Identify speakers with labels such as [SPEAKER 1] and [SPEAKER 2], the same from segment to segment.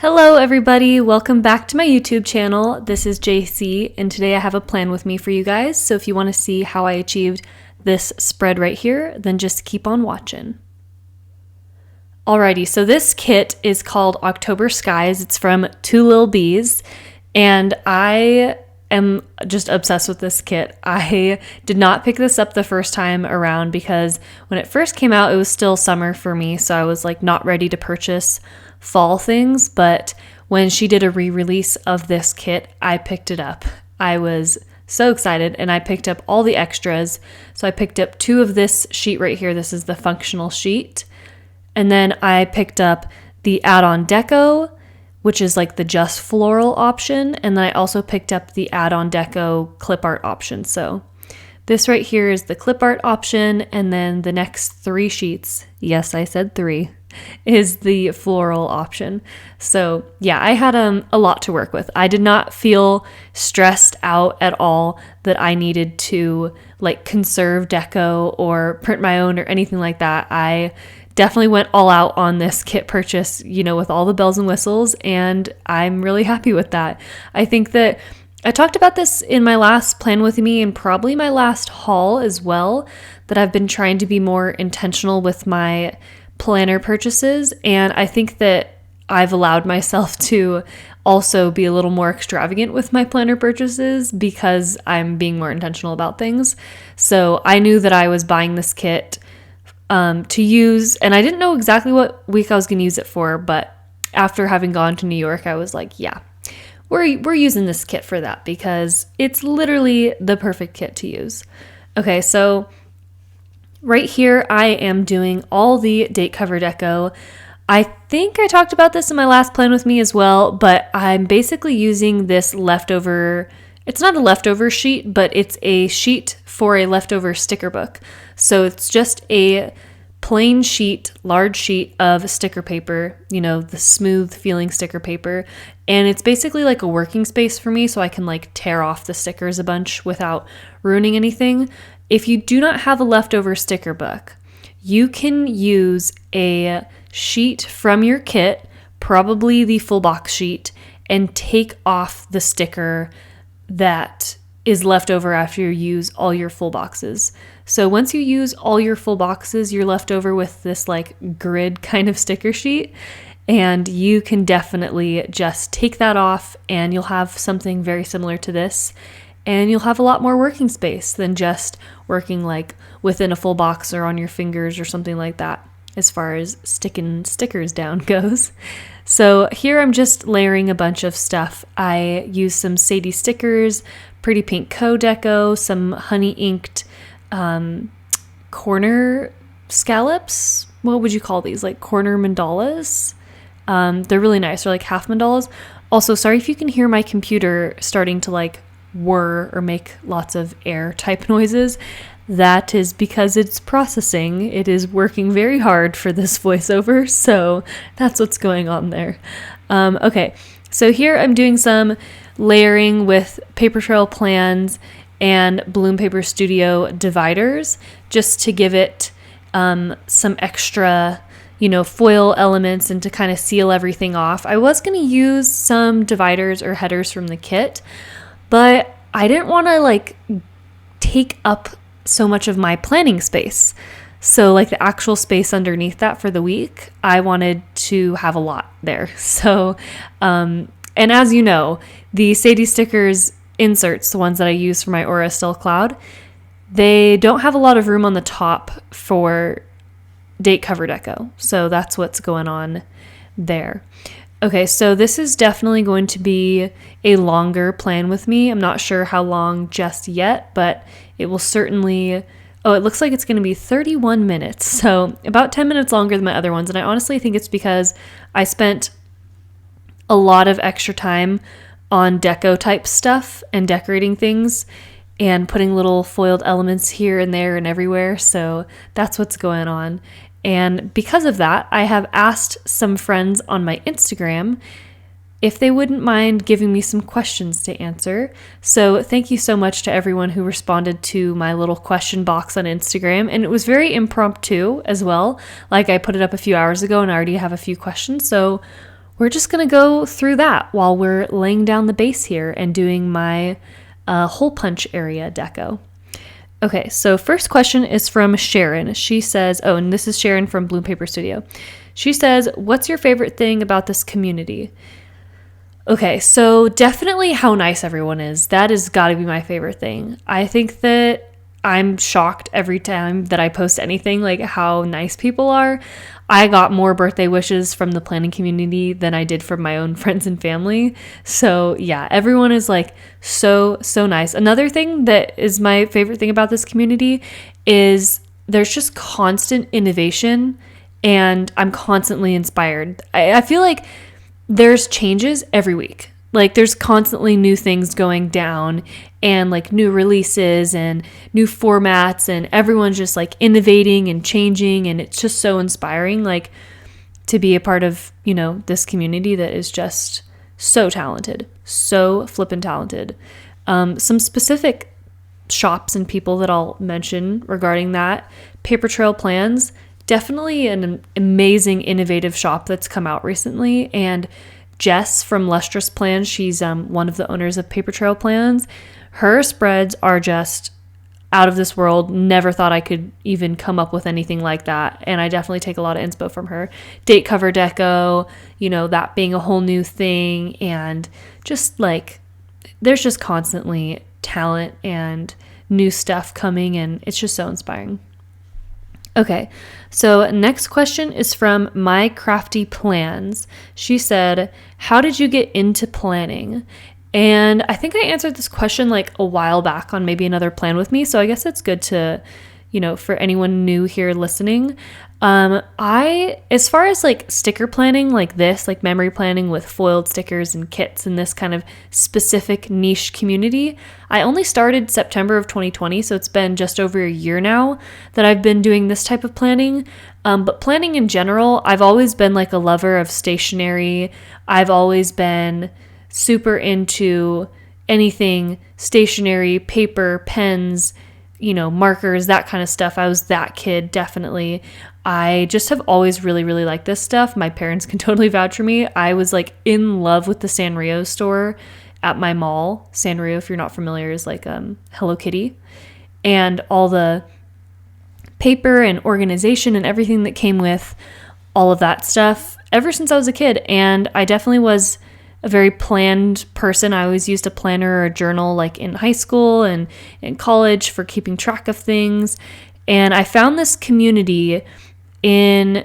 [SPEAKER 1] Hello everybody, welcome back to my YouTube channel. This is JC and today I have a plan with me for you guys. So if you want to see how I achieved this spread right here, then just keep on watching. Alrighty, so this kit is called October Skies. It's from Two Lil Bees and I am just obsessed with this kit. I did not pick this up the first time around because when it first came out, it was still summer for me. So I was like not ready to purchase fall things, but when she did a re-release of this kit, I picked it up. I was so excited and I picked up all the extras. So I picked up 2 of this sheet right here. This is the functional sheet. And then I picked up the add-on deco, which is like the just floral option. And then I also picked up the add-on deco clip art option. So this right here is the clip art option. And then the next 3 sheets, yes, I said 3, is the floral option. So yeah, I had a lot to work with. I did not feel stressed out at all that I needed to like conserve deco or print my own or anything like that. I definitely went all out on this kit purchase, with all the bells and whistles, and I'm really happy with that. I think that I talked about this in my last plan with me and probably my last haul as well, that I've been trying to be more intentional with my planner purchases, and I think that I've allowed myself to also be a little more extravagant with my planner purchases because I'm being more intentional about things. So I knew that I was buying this kit to use, and I didn't know exactly what week I was going to use it for, but after having gone to New York, I was like, yeah, we're using this kit for that because it's literally the perfect kit to use. Okay, so right here, I am doing all the date cover deco. I think I talked about this in my last plan with me as well, but I'm basically using this leftover, it's not a leftover sheet, but it's a sheet for a leftover sticker book. So it's just a plain sheet, large sheet of sticker paper, the smooth feeling sticker paper. And it's basically like a working space for me so I can like tear off the stickers a bunch without ruining anything. If you do not have a leftover sticker book, you can use a sheet from your kit, probably the full box sheet, and take off the sticker that is left over after you use all your full boxes. So once you use all your full boxes, you're left over with this like grid kind of sticker sheet, and you can definitely just take that off and you'll have something very similar to this. And you'll have a lot more working space than just working like within a full box or on your fingers or something like that as far as sticking stickers down goes. So here I'm just layering a bunch of stuff. I use some Sadie stickers, Pretty Pink Co-Deco, some honey inked corner scallops. What would you call these? Like corner mandalas? They're really nice. They're like half mandalas. Also, sorry if you can hear my computer starting to like whir or make lots of air type noises. That is because it's processing. It is working very hard for this voiceover, so that's what's going on there. Okay, so here I'm doing some layering with paper trail plans and Bloom Paper Studio dividers just to give it some extra foil elements and to kind of seal everything off. I was going to use some dividers or headers from the kit, but I didn't want to like take up so much of my planning space. So like the actual space underneath that for the week, I wanted to have a lot there. So, and as you know, the Sadie Stickers inserts, the ones that I use for my Aura Still Cloud, they don't have a lot of room on the top for date cover deco. So that's what's going on there. Okay, so this is definitely going to be a longer plan with me. I'm not sure how long just yet, but it will certainly, it looks like it's going to be 31 minutes. So about 10 minutes longer than my other ones. And I honestly think it's because I spent a lot of extra time on deco type stuff and decorating things and putting little foiled elements here and there and everywhere. So that's what's going on. And because of that, I have asked some friends on my Instagram if they wouldn't mind giving me some questions to answer. So thank you so much to everyone who responded to my little question box on Instagram. And it was very impromptu as well. Like I put it up a few hours ago and I already have a few questions. So we're just going to go through that while we're laying down the base here and doing my hole punch area deco. Okay, so first question is from Sharon. She says, and this is Sharon from Bloom Paper Studio. She says, what's your favorite thing about this community? Okay, so definitely how nice everyone is. That has got to be my favorite thing. I think that I'm shocked every time that I post anything, like how nice people are. I got more birthday wishes from the planning community than I did from my own friends and family. So yeah, everyone is like so nice. Another thing that is my favorite thing about this community is there's just constant innovation and I'm constantly inspired. I feel like there's changes every week. Like there's constantly new things going down and like new releases and new formats and everyone's just like innovating and changing, and it's just so inspiring like to be a part of, this community that is just so talented, so flippin' talented. Some specific shops and people that I'll mention regarding that: Paper Trail Plans, definitely an amazing innovative shop that's come out recently, and Jess from Lustrous Plans, she's one of the owners of Paper Trail Plans. Her spreads are just out of this world. Never thought I could even come up with anything like that. And I definitely take a lot of inspo from her. Date cover deco, that being a whole new thing. And just like, there's just constantly talent and new stuff coming, and it's just so inspiring. Okay, so next question is from My Crafty Plans. She said, how did you get into planning? And I think I answered this question like a while back on maybe another plan with me. So I guess it's good to, for anyone new here listening. As far as like sticker planning like this, like memory planning with foiled stickers and kits and this kind of specific niche community, I only started September of 2020. So it's been just over a year now that I've been doing this type of planning. But planning in general, I've always been like a lover of stationery. I've always been super into anything stationery, paper, pens, markers, that kind of stuff. I was that kid, definitely. I just have always really, really liked this stuff. My parents can totally vouch for me. I was like in love with the Sanrio store at my mall. Sanrio, if you're not familiar, is like Hello Kitty. And all the paper and organization and everything that came with all of that stuff ever since I was a kid. And I definitely was a very planned person. I always used a planner or a journal like in high school and in college for keeping track of things. And I found this community in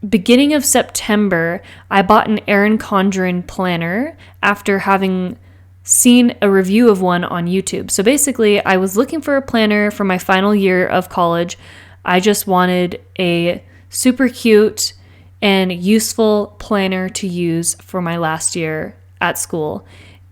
[SPEAKER 1] beginning of September. I bought an Erin Condren planner after having seen a review of one on YouTube. So basically, I was looking for a planner for my final year of college. I just wanted a super cute and useful planner to use for my last year at school.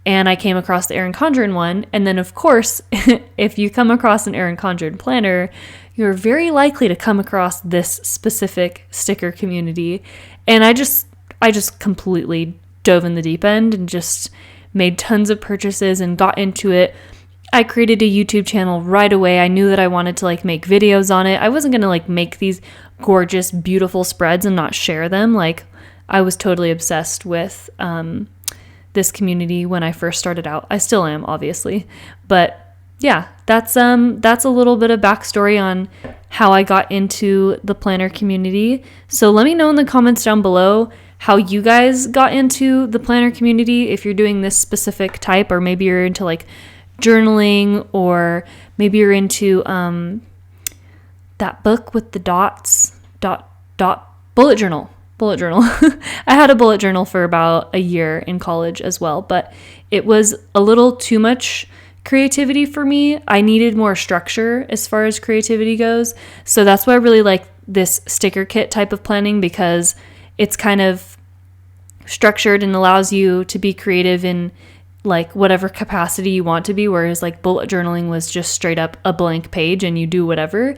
[SPEAKER 1] And I came across the Erin Condren one. And then, of course, if you come across an Erin Condren planner, you're very likely to come across this specific sticker community. And I just completely dove in the deep end and just made tons of purchases and got into it. I created a YouTube channel right away. I knew that I wanted to like make videos on it. I wasn't going to like make these gorgeous, beautiful spreads and not share them. Like I was totally obsessed with this community when I first started out. I still am, obviously. But yeah, that's a little bit of backstory on how I got into the planner community. So let me know in the comments down below how you guys got into the planner community, if you're doing this specific type, or maybe you're into like journaling, or maybe you're into that book with the dots, bullet journal. I had a bullet journal for about a year in college as well, but it was a little too much creativity for me. I needed more structure as far as creativity goes. So that's why I really like this sticker kit type of planning, because it's kind of structured and allows you to be creative in like whatever capacity you want to be, whereas like bullet journaling was just straight up a blank page and you do whatever.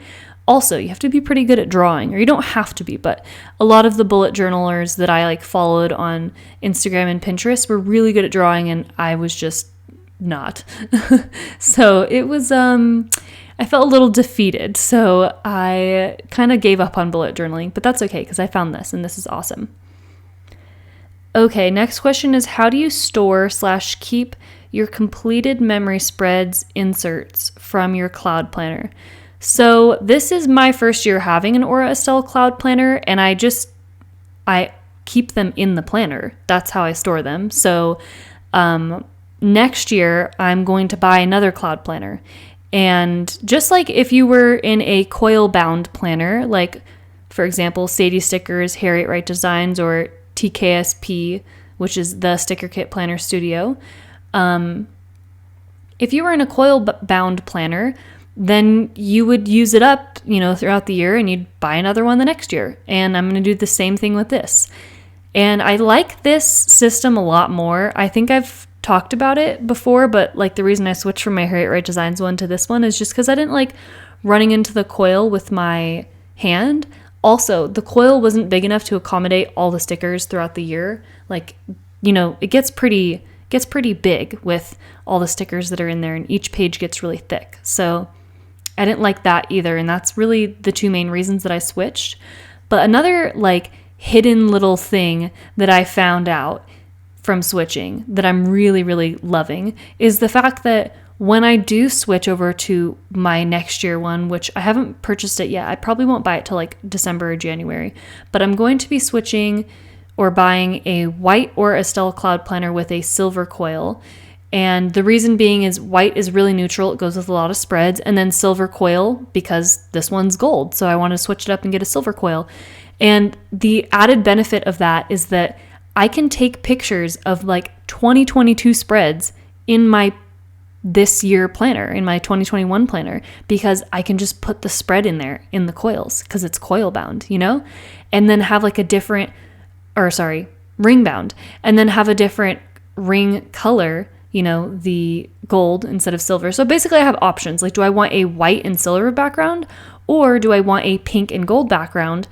[SPEAKER 1] Also, you have to be pretty good at drawing, or you don't have to be, but a lot of the bullet journalers that I like followed on Instagram and Pinterest were really good at drawing, and I was just not. So it was, I felt a little defeated. So I kind of gave up on bullet journaling, but that's okay because I found this and this is awesome. Okay, next question is, how do you store/keep your completed memory spreads inserts from your cloud planner? So this is my first year having an Aura Estelle cloud planner, and I keep them in the planner. That's how I store them. So next year I'm going to buy another cloud planner. And just like if you were in a coil bound planner, like for example, Sadie Stickers, Harriet Wright Designs, or TKSP, which is the Sticker Kit Planner Studio. If you were in a coil bound planner, then you would use it up, throughout the year, and you'd buy another one the next year. And I'm going to do the same thing with this. And I like this system a lot more. I think I've talked about it before, but like the reason I switched from my Harriet Wright Designs one to this one is just because I didn't like running into the coil with my hand. Also, the coil wasn't big enough to accommodate all the stickers throughout the year. Like, it gets pretty big with all the stickers that are in there, and each page gets really thick. So I didn't like that either, and that's really the two main reasons that I switched. But another like hidden little thing that I found out from switching that I'm really, really loving is the fact that when I do switch over to my next year one, which I haven't purchased it yet, I probably won't buy it till like December or January, but I'm going to be switching or buying a white Aura Estelle cloud planner with a silver coil. And the reason being is white is really neutral. It goes with a lot of spreads. And then silver coil, because this one's gold. So I want to switch it up and get a silver coil. And the added benefit of that is that I can take pictures of like 2022 spreads in my this year planner, in my 2021 planner, because I can just put the spread in there in the coils because it's coil bound, and then have like ring bound, and then have a different ring color, the gold instead of silver. So basically I have options. Like, do I want a white and silver background, or do I want a pink and gold background?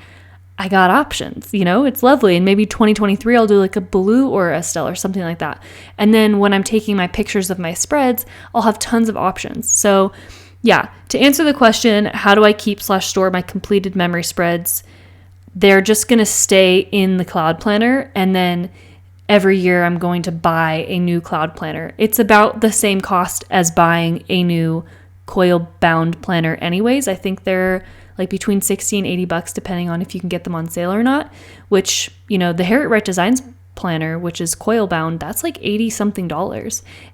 [SPEAKER 1] I got options, it's lovely. And maybe 2023, I'll do like a blue or a Estelle or something like that. And then when I'm taking my pictures of my spreads, I'll have tons of options. So yeah, to answer the question, how do I keep/store my completed memory spreads? They're just going to stay in the cloud planner. And then every year I'm going to buy a new cloud planner. It's about the same cost as buying a new coil bound planner anyways. I think they're like between $60 and $80 depending on if you can get them on sale or not, which, the Harriet Wright Designs planner, which is coil bound, that's like $80 something.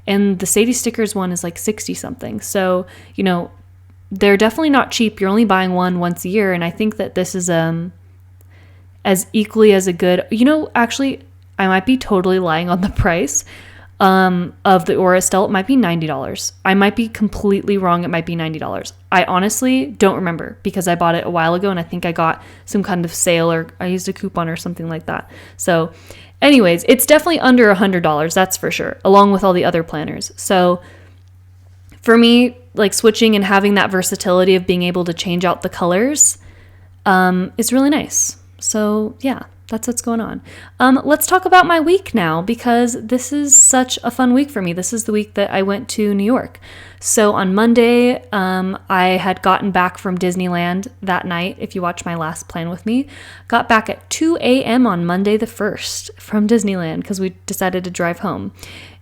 [SPEAKER 1] And the Sadie Stickers one is like $60 something. So, they're definitely not cheap. You're only buying one once a year. And I think that this is as equally as a good, actually, I might be totally lying on the price of the Aura Estelle. It might be $90. I might be completely wrong. It might be $90. I honestly don't remember because I bought it a while ago and I think I got some kind of sale or I used a coupon or something like that. So anyways, it's definitely under $100. That's for sure, along with all the other planners. So for me, like switching and having that versatility of being able to change out the colors is really nice. So yeah, that's what's going on. Let's talk about my week now because this is such a fun week for me. This is the week that I went to New York. So on Monday, I had gotten back from Disneyland that night. If you watch my last plan with me, got back at 2 a.m. on Monday the 1st from Disneyland because we decided to drive home.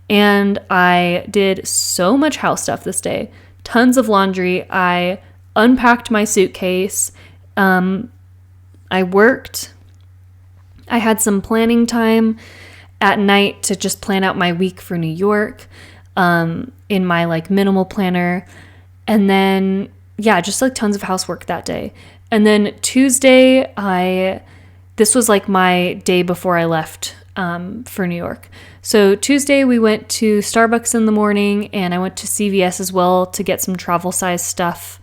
[SPEAKER 1] And I did so much house stuff this day. Tons of laundry. I unpacked my suitcase. I worked. I had some planning time at night to just plan out my week for New York in my like minimal planner. And then, yeah, just like tons of housework that day. And then Tuesday, this was like my day before I left for New York. So Tuesday we went to Starbucks in the morning and I went to CVS as well to get some travel size stuff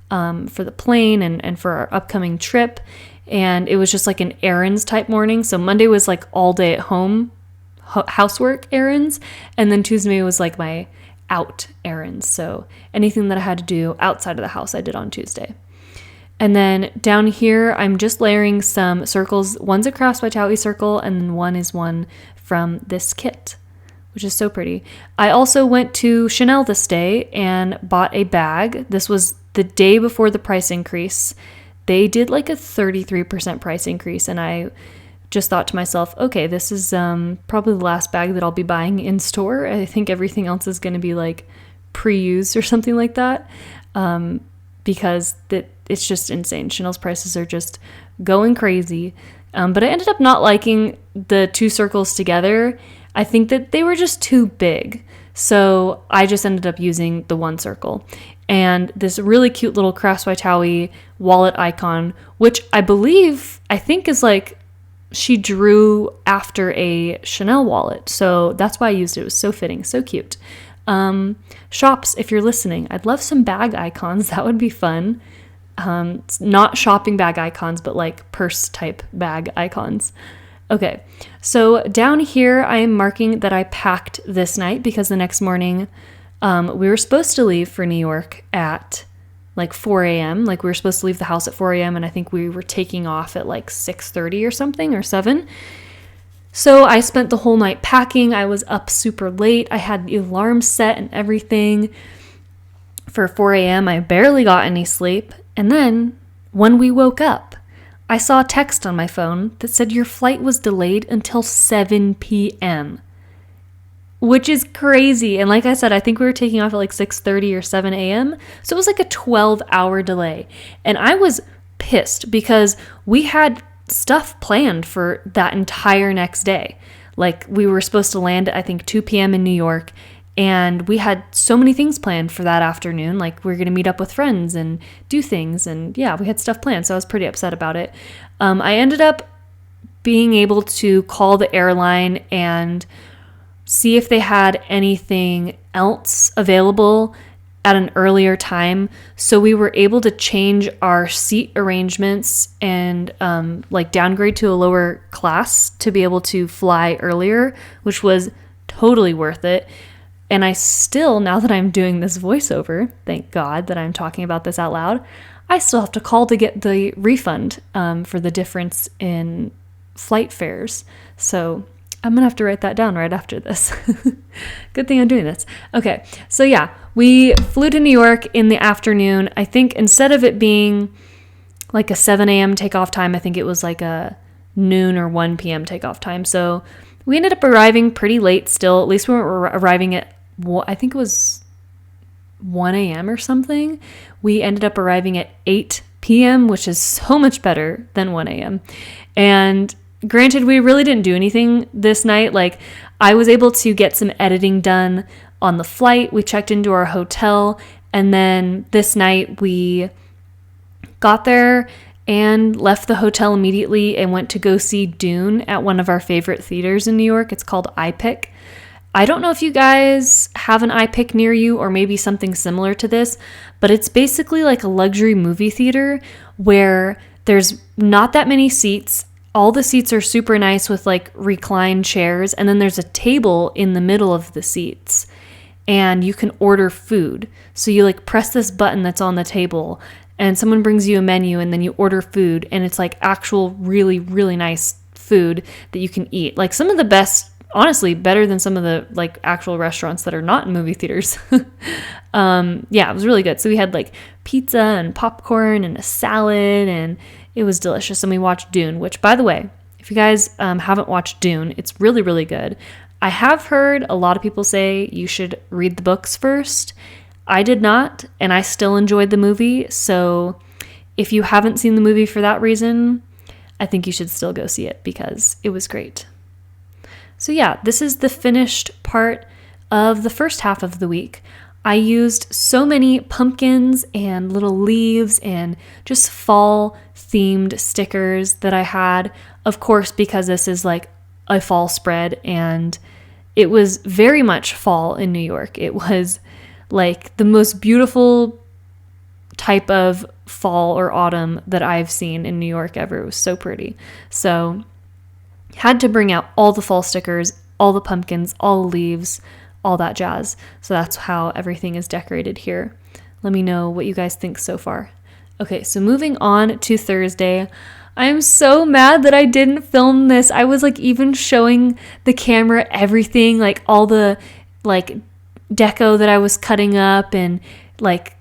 [SPEAKER 1] for the plane and for our upcoming trip. And it was just like an errands type morning. So Monday was like all day at home, housework errands. And then Tuesday was like my out errands. So anything that I had to do outside of the house, I did on Tuesday. And then down here, I'm just layering some circles. One's a Crafts by Towie circle, and then one is one from this kit, which is so pretty. I also went to Chanel this day and bought a bag. This was the day before the price increase. They did like a 33% price increase, and I just thought to myself, okay, this is probably the last bag that I'll be buying in store. I think everything else is going to be like pre-used or something like that, because it's just insane. Chanel's prices are just going crazy. But I ended up not liking the 2 circles together. I think that they were just too big. So I just ended up using the 1 circle. And this really cute little Crafts by Towie wallet icon, which I think is like, she drew after a Chanel wallet. So that's why I used it. It was so fitting, so cute. Shops, if you're listening, I'd love some bag icons. That would be fun. Not shopping bag icons, but like purse type bag icons. Okay, so down here I am marking that I packed this night because the next morning we were supposed to leave for New York at like 4 a.m. Like we were supposed to leave the house at 4 a.m. and I think we were taking off at like 6:30 or something, or 7. So I spent the whole night packing. I was up super late. I had the alarm set and everything for 4 a.m. I barely got any sleep. And then when we woke up, I saw a text on my phone that said your flight was delayed until 7 p.m., which is crazy. And like I said, I think we were taking off at like 6:30 or 7 a.m. So it was like a 12-hour delay. And I was pissed because we had stuff planned for that entire next day. Like we were supposed to land at I think 2 p.m. in New York, and we had so many things planned for that afternoon. Like we were going to meet up with friends and do things, and yeah, we had stuff planned. So I was pretty upset about it. I ended up being able to call the airline and see if they had anything else available at an earlier time. So we were able to change our seat arrangements and like downgrade to a lower class to be able to fly earlier, which was totally worth it. And I still, now that I'm doing this voiceover, thank God that I'm talking about this out loud, I still have to call to get the refund for the difference in flight fares. So I'm going to have to write that down right after this. Good thing I'm doing this. Okay, so yeah, we flew to New York in the afternoon. I think instead of it being like a 7 a.m. takeoff time, I think it was like a noon or 1 p.m. takeoff time. So we ended up arriving pretty late still. At least we were arriving at, I think it was 1 a.m. or something. We ended up arriving at 8 p.m., which is so much better than 1 a.m. And granted, we really didn't do anything this night. Like, I was able to get some editing done on the flight. We checked into our hotel, and then this night we got there and left the hotel immediately and went to go see Dune at one of our favorite theaters in New York. It's called iPic. I don't know if you guys have an iPic near you or maybe something similar to this, but it's basically like a luxury movie theater where there's not that many seats. All the seats are super nice with like reclined chairs, and then there's a table in the middle of the seats, and you can order food. So you like press this button that's on the table, and someone brings you a menu, and then you order food, and it's like actual really, really nice food that you can eat. Like some of the best, honestly, better than some of the like actual restaurants that are not in movie theaters. Yeah, it was really good. So we had like pizza and popcorn and a salad, and it was delicious. And we watched Dune, which, by the way, if you guys haven't watched Dune, it's really, really good. I have heard a lot of people say you should read the books first. I did not, and I still enjoyed the movie. So if you haven't seen the movie for that reason, I think you should still go see it because it was great. So yeah, this is the finished part of the first half of the week. I used so many pumpkins and little leaves and just fall themed stickers that I had, of course, because this is like a fall spread and it was very much fall in New York. It was like the most beautiful type of fall or autumn that I've seen in New York ever. It was so pretty. So had to bring out all the fall stickers, all the pumpkins, all the leaves, all that jazz. So that's how everything is decorated here. Let me know what you guys think so far. Okay, so moving on to Thursday. I am so mad that I didn't film this. I was like even showing the camera everything, like all the like deco that I was cutting up and like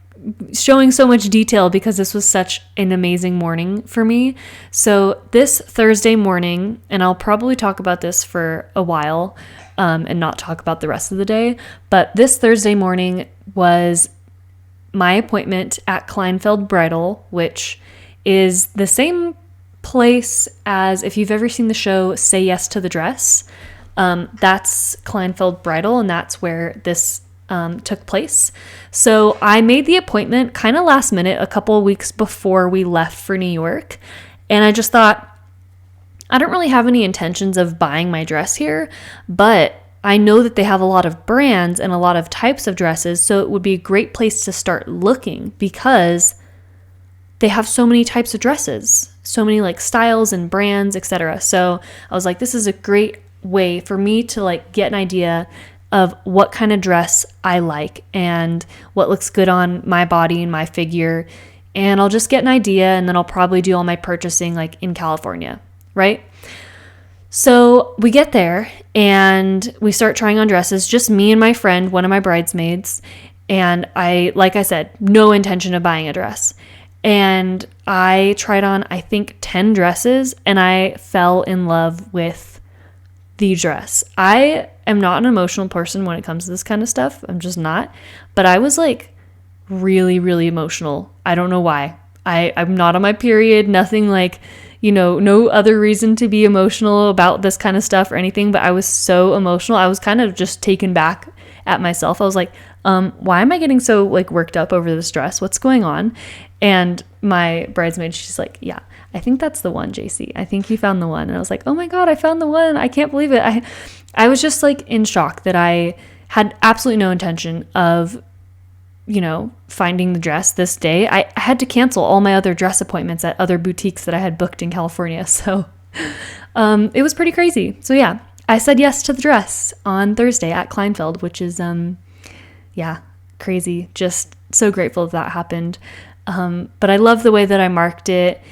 [SPEAKER 1] showing so much detail because this was such an amazing morning for me. So this Thursday morning, and I'll probably talk about this for a while and not talk about the rest of the day, but this Thursday morning was my appointment at Kleinfeld Bridal, which is the same place as, if you've ever seen the show Say Yes to the Dress, that's Kleinfeld Bridal, and that's where this took place. So I made the appointment kind of last minute, a couple of weeks before we left for New York. And I just thought, I don't really have any intentions of buying my dress here, but I know that they have a lot of brands and a lot of types of dresses. So it would be a great place to start looking because they have so many types of dresses, so many like styles and brands, etc. So I was like, this is a great way for me to like get an idea of what kind of dress I like and what looks good on my body and my figure. And I'll just get an idea, and then I'll probably do all my purchasing like in California, right? So we get there and we start trying on dresses, just me and my friend, one of my bridesmaids. And like I said, no intention of buying a dress. And I tried on, I think, 10 dresses, and I fell in love with the dress. I am not an emotional person when it comes to this kind of stuff. I'm just not. But I was like really, really emotional. I don't know why. I'm not on my period, nothing like, no other reason to be emotional about this kind of stuff or anything. But I was so emotional. I was kind of just taken back at myself. I was like, why am I getting so like worked up over this dress? What's going on? And my bridesmaid, she's like, yeah, I think that's the one, JC. I think you found the one. And I was like, oh my God, I found the one. I can't believe it. I was just like in shock that I had absolutely no intention of, finding the dress this day. I had to cancel all my other dress appointments at other boutiques that I had booked in California. So it was pretty crazy. So yeah, I said yes to the dress on Thursday at Kleinfeld, which is, crazy. Just so grateful that happened. But I love the way that I marked it.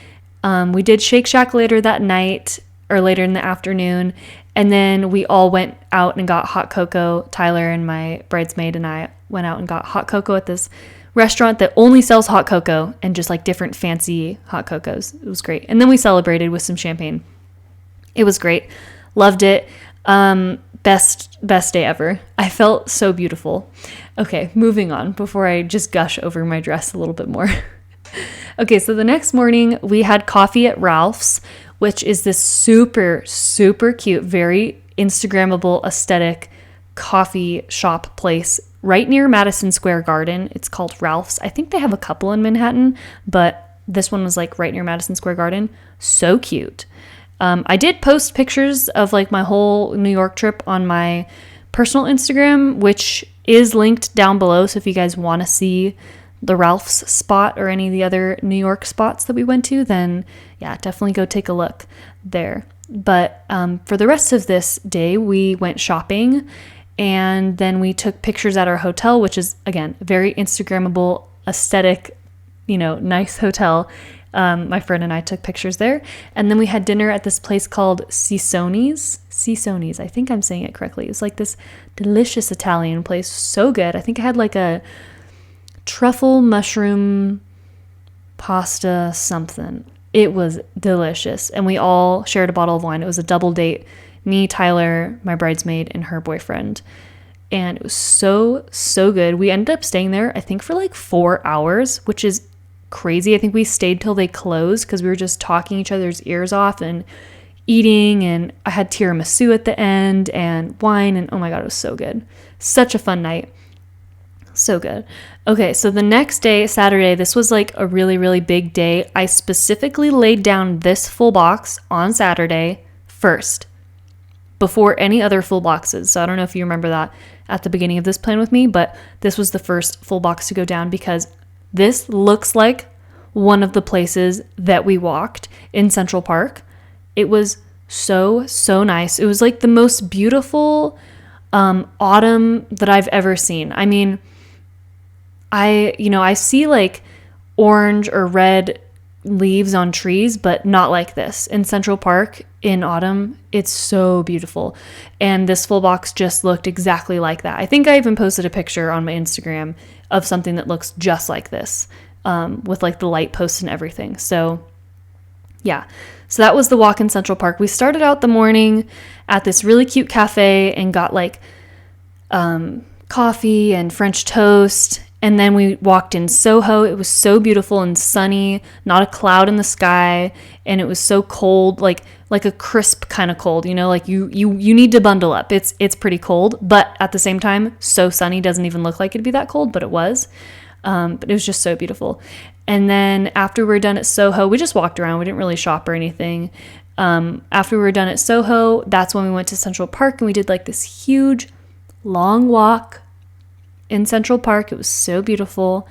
[SPEAKER 1] We did Shake Shack later that night or later in the afternoon. And then we all went out and got hot cocoa. Tyler and my bridesmaid and I went out and got hot cocoa at this restaurant that only sells hot cocoa and just like different fancy hot cocos. It was great. And then we celebrated with some champagne. It was great. Loved it. Best day ever. I felt so beautiful. Okay, moving on before I just gush over my dress a little bit more. Okay, so the next morning we had coffee at Ralph's, which is this super, super cute, very Instagrammable aesthetic coffee shop place right near Madison Square Garden. It's called Ralph's. I think they have a couple in Manhattan, but this one was like right near Madison Square Garden. So cute. I did post pictures of like my whole New York trip on my personal Instagram, which is linked down below. So if you guys want to see the Ralph's spot or any of the other New York spots that we went to, then yeah, definitely go take a look there. But for the rest of this day, we went shopping, and then we took pictures at our hotel, which is, again, very Instagrammable, aesthetic, nice hotel. My friend and I took pictures there. And then we had dinner at this place called Cisoni's. I think I'm saying it correctly. It's like this delicious Italian place. So good. I think I had like a truffle mushroom pasta something. It was delicious. And we all shared a bottle of wine. It was a double date. Me, Tyler, my bridesmaid, and her boyfriend. And it was so, so good. We ended up staying there, I think, for like 4 hours, which is crazy. I think we stayed till they closed because we were just talking each other's ears off and eating. And I had tiramisu at the end and wine. And oh my God, it was so good. Such a fun night. So good. Okay, so the next day, Saturday, this was like a really, really big day. I specifically laid down this full box on Saturday first, before any other full boxes. So I don't know if you remember that at the beginning of this plan with me, but this was the first full box to go down because this looks like one of the places that we walked in Central Park. It was so, so nice. It was like the most beautiful autumn that I've ever seen. I mean, I see like orange or red leaves on trees, but not like this. In Central Park in autumn, it's so beautiful. And this full box just looked exactly like that. I think I even posted a picture on my Instagram of something that looks just like this, with like the light posts and everything. So yeah, so that was the walk in Central Park. We started out the morning at this really cute cafe and got like coffee and French toast. And then we walked in Soho. It was so beautiful and sunny, not a cloud in the sky. And it was so cold, like a crisp kind of cold, you know, like you need to bundle up. It's pretty cold, but at the same time, so sunny, doesn't even look like it'd be that cold, but it was. But it was just so beautiful. And then after we were done at Soho, we just walked around. We didn't really shop or anything. After we were done at Soho, that's when we went to Central Park and we did like this huge long walk in Central Park. It was so beautiful.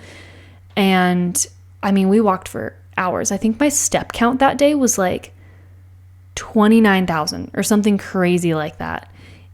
[SPEAKER 1] And I mean, we walked for hours. I think my step count that day was like 29,000 or something crazy like that,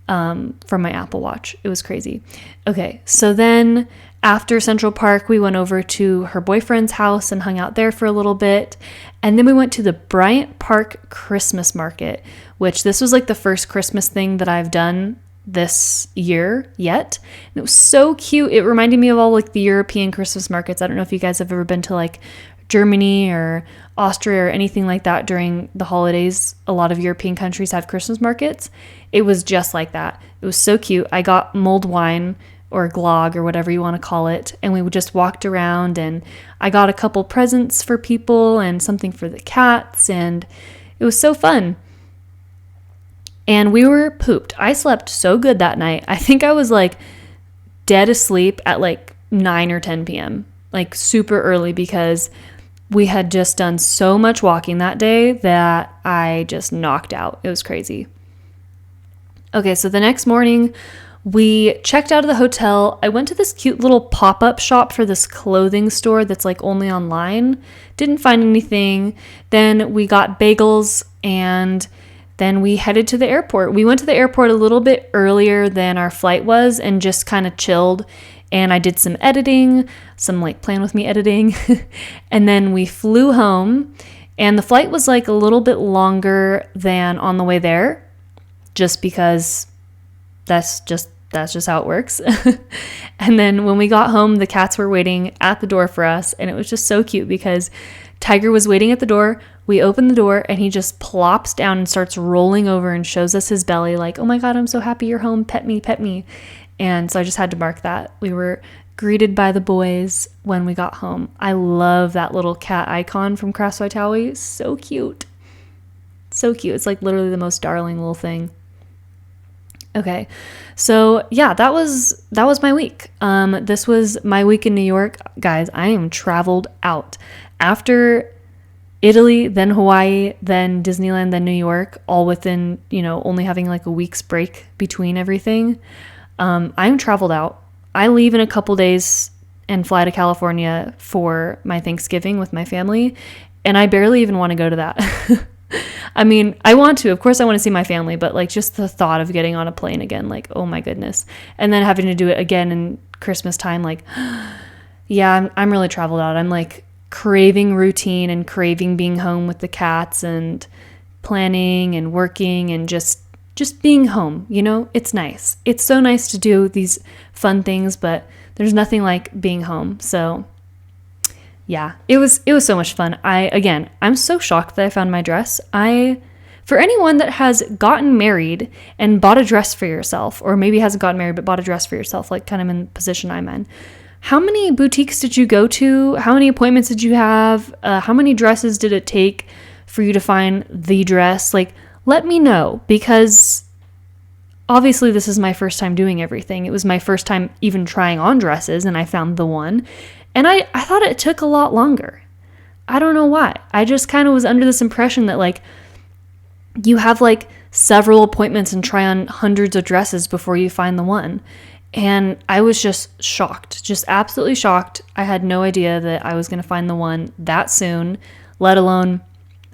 [SPEAKER 1] from my Apple Watch. It was crazy. Okay. So then after Central Park, we went over to her boyfriend's house and hung out there for a little bit. And then we went to the Bryant Park Christmas Market, which this was like the first Christmas thing that I've done this year yet. And it was so cute. It reminded me of all like the European Christmas markets. I don't know if you guys have ever been to like Germany or Austria or anything like that during the holidays. A lot of European countries have Christmas markets. It was just like that. It was so cute. I got mulled wine or glog or whatever you want to call it. And we just walked around and I got a couple presents for people and something for the cats. And it was so fun. And we were pooped. I slept so good that night. I think I was like dead asleep at like 9 or 10 p.m. Like super early because we had just done so much walking that day that I just knocked out. It was crazy. Okay, so the next morning we checked out of the hotel. I went to this cute little pop-up shop for this clothing store that's like only online. Didn't find anything. Then we got bagels and then we headed to the airport. We went to the airport a little bit earlier than our flight was and just kind of chilled. And I did some editing, some like plan with me editing. And then we flew home and the flight was like a little bit longer than on the way there, just because that's just how it works. And then when we got home, the cats were waiting at the door for us. And it was just so cute because Tiger was waiting at the door. We opened the door and he just plops down and starts rolling over and shows us his belly like, oh my God, I'm so happy you're home. Pet me, pet me. And so I just had to mark that. We were greeted by the boys when we got home. I love that little cat icon from Craft Vitality. So cute. So cute. It's like literally the most darling little thing. Okay. So yeah, that was my week. This was my week in New York. Guys, I am traveled out. After Italy, then Hawaii, then Disneyland, then New York, all within, only having like a week's break between everything. I'm traveled out. I leave in a couple days and fly to California for my Thanksgiving with my family, and I barely even want to go to that. I mean, I want to. Of course, I want to see my family, but like just the thought of getting on a plane again, like, oh my goodness. And then having to do it again in Christmas time, like, yeah, I'm really traveled out. I'm like craving routine and craving being home with the cats and planning and working and just being home. It's nice. It's so nice to do these fun things, but there's nothing like being home. So yeah, it was so much fun. I'm so shocked that I found my dress. For anyone that has gotten married and bought a dress for yourself, or maybe hasn't gotten married but bought a dress for yourself, like kind of in the position I'm in, how many boutiques did you go to? How many appointments did you have? How many dresses did it take for you to find the dress? Like, let me know, because obviously this is my first time doing everything. It was my first time even trying on dresses, and I found the one. And I thought it took a lot longer. I don't know why. I just kind of was under this impression that like you have like several appointments and try on hundreds of dresses before you find the one. And I was just shocked, just absolutely shocked. I had no idea that I was going to find the one that soon, let alone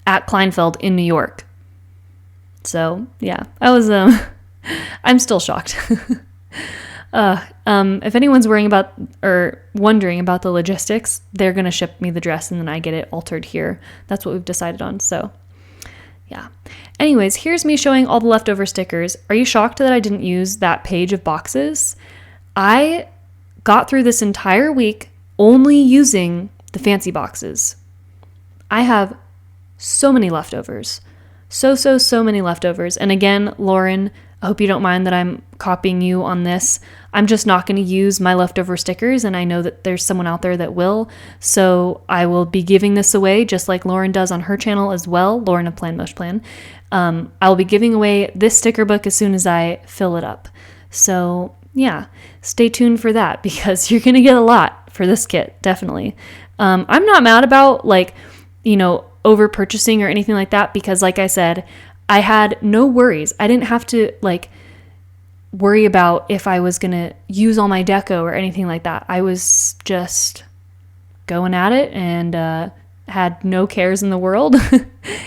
[SPEAKER 1] at Kleinfeld in New York. So yeah, I'm still shocked. If anyone's worrying about or wondering about the logistics, they're going to ship me the dress and then I get it altered here. That's what we've decided on. So yeah. Anyways, here's me showing all the leftover stickers. Are you shocked that I didn't use that page of boxes? I got through this entire week only using the fancy boxes. I have so many leftovers. So many leftovers. And again, Lauren, I hope you don't mind that I'm copying you on this. I'm just not going to use my leftover stickers, and I know that there's someone out there that will. So I will be giving this away just like Lauren does on her channel as well, Lauren of Plan Most Plan. I'll be giving away this sticker book as soon as I fill it up. So yeah, stay tuned for that because you're going to get a lot for this kit, definitely. I'm not mad about over purchasing or anything like that because like I said, I had no worries. I didn't have to worry about if I was going to use all my deco or anything like that. I was just going at it and had no cares in the world.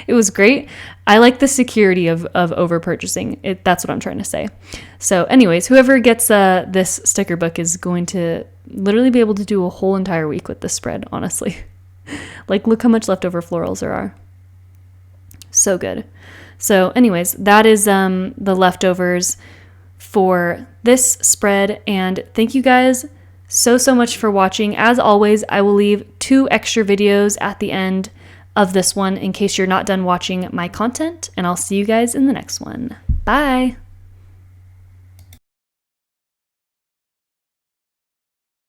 [SPEAKER 1] It was great. I like the security of over purchasing. That's what I'm trying to say. So anyways, whoever gets this sticker book is going to literally be able to do a whole entire week with this spread, honestly. Look how much leftover florals there are. So good. So anyways, that is the leftovers for this spread. And thank you guys so much for watching. As always, I will leave 2 extra videos at the end of this one in case you're not done watching my content. And I'll see you guys in the next one. Bye.